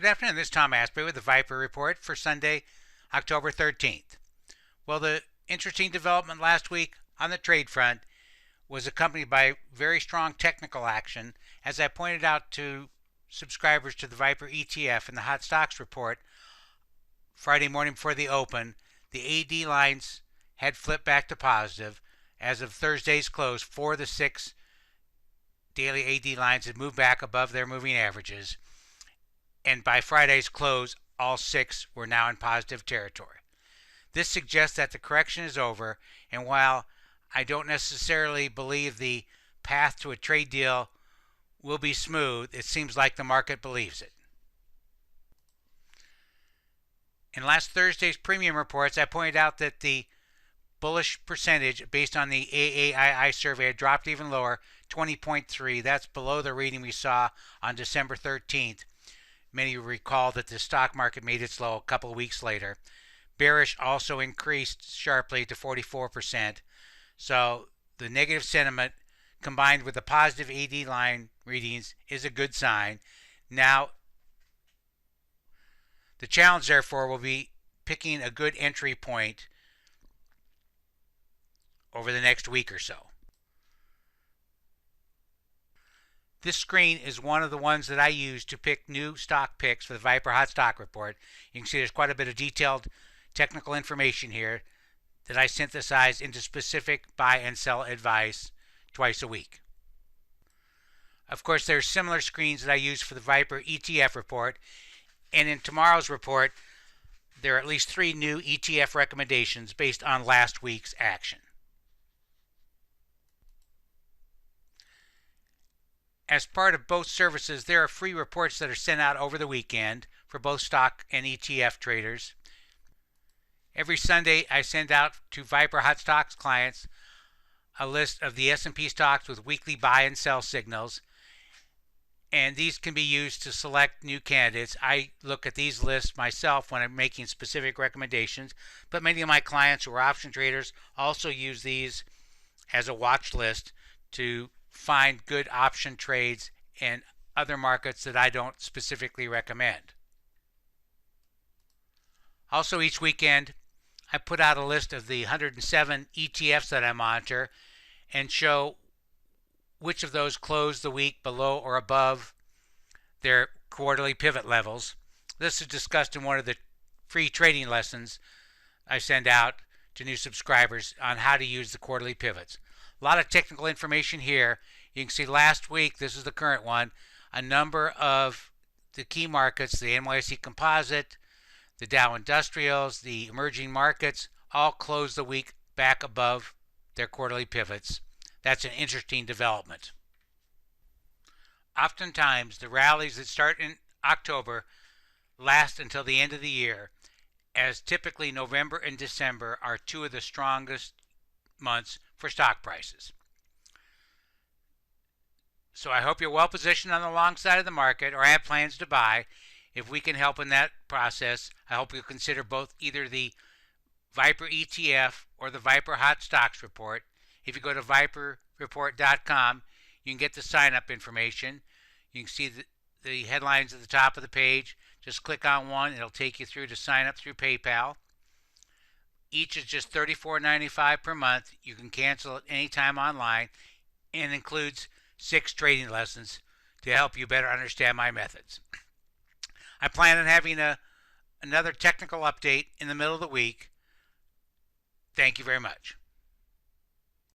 Good afternoon, this is Tom Asprey with the Viper Report for Sunday, October 13th. Well, the interesting development last week on the trade front was accompanied by very strong technical action. As I pointed out to subscribers to the Viper ETF and the Hot Stocks Report Friday morning before the open, the AD lines had flipped back to positive. As of Thursday's close, 4 of the 6 daily AD lines had moved back above their moving averages. And by Friday's close, all 6 were now in positive territory. This suggests that the correction is over, and while I don't necessarily believe the path to a trade deal will be smooth, it seems like the market believes it. In last Thursday's premium reports, I pointed out that the bullish percentage based on the AAII survey had dropped even lower, 20.3. That's below the reading we saw on December 13th. Many recall that the stock market made its low a couple of weeks later. Bearish also increased sharply to 44%. So the negative sentiment combined with the positive AD line readings is a good sign. Now, the challenge therefore will be picking a good entry point over the next week or so. This screen is one of the ones that I use to pick new stock picks for the Viper Hot Stock Report. You can see there's quite a bit of detailed technical information here that I synthesize into specific buy and sell advice twice a week. Of course, there's similar screens that I use for the Viper ETF report, and in tomorrow's report, there are at least 3 new ETF recommendations based on last week's action. As part of both services, there are free reports that are sent out over the weekend for both stock and ETF traders. Every Sunday, I send out to Viper Hot Stocks clients a list of the S&P stocks with weekly buy and sell signals, and these can be used to select new candidates. I look at these lists myself when I'm making specific recommendations, but many of my clients who are option traders also use these as a watch list to find good option trades in other markets that I don't specifically recommend. Also, each weekend, I put out a list of the 107 ETFs that I monitor and show which of those close the week below or above their quarterly pivot levels. This is discussed in one of the free trading lessons I send out to new subscribers on how to use the quarterly pivots. A lot of technical information here. You can see last week, this is the current one, a number of the key markets, the NYSE Composite, the Dow Industrials, the emerging markets, all closed the week back above their quarterly pivots. That's an interesting development. Oftentimes, the rallies that start in October last until the end of the year, as typically November and December are 2 of the strongest months for stock prices. So I hope you're well positioned on the long side of the market or have plans to buy. If we can help in that process, I hope you'll consider both either the Viper ETF or the Viper Hot Stocks Report. If you go to viperreport.com, you can get the sign-up information. You can see the headlines at the top of the page. Just click on one. It'll take you through to sign up through PayPal. Each is just $34.95 per month. You can cancel at any time online and includes 6 trading lessons to help you better understand my methods. I plan on having another technical update in the middle of the week. Thank you very much.